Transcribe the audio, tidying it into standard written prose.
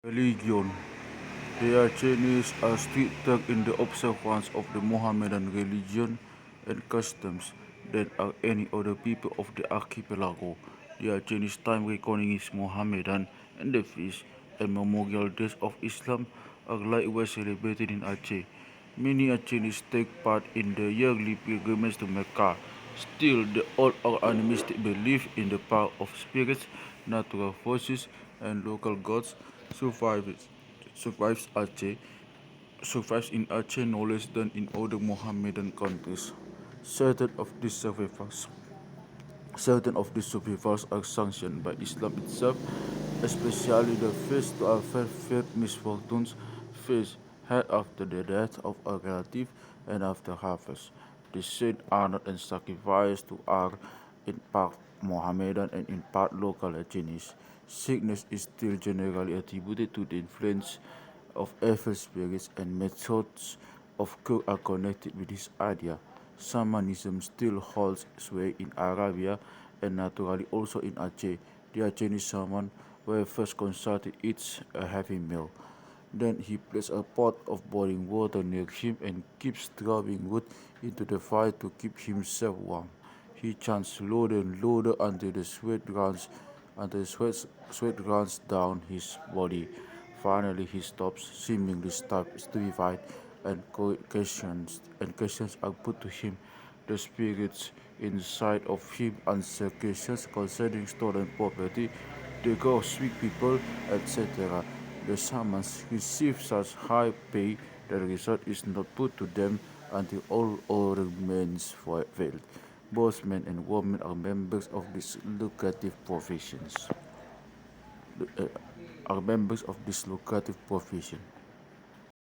Religion. The Chinese are stricter in the observance of the Mohammedan religion and customs than are any other people of the archipelago. The Chinese time reckoning is Mohammedan, and the feast and memorial days of Islam are likewise celebrated in Aceh. Many Chinese take part in the yearly pilgrimage to Mecca. Still, the old or animistic belief in the power of spirits, natural forces, and local gods survives survives Aceh survives in Aceh no less than in other Mohammedan countries. Certain of these survivals Certain of these survivals are sanctioned by Islam itself, especially the feast to avert misfortunes feast held after the death of a relative and after harvest. The saint honored and sacrificed to are in part Mohammedan and in part local Chinese. Sickness is still generally attributed to the influence of evil spirits, and methods of cure are connected with this idea. Shamanism still holds sway in Arabia and naturally also in Aceh. The Chinese shaman, where first consulted, eats a heavy meal. Then he places a pot of boiling water near him and keeps throwing wood into the fire to keep himself warm. He chants louder and louder until the sweat runs down his body. Finally, he stops, seemingly stupefied, and questions are put to him. The spirits inside of him answer questions concerning stolen property, the ghosts, weak people, etc. The shamans receive such high pay that the result is not put to them until all other means failed. Both men and women are members of these lucrative professions. Are members of this lucrative profession.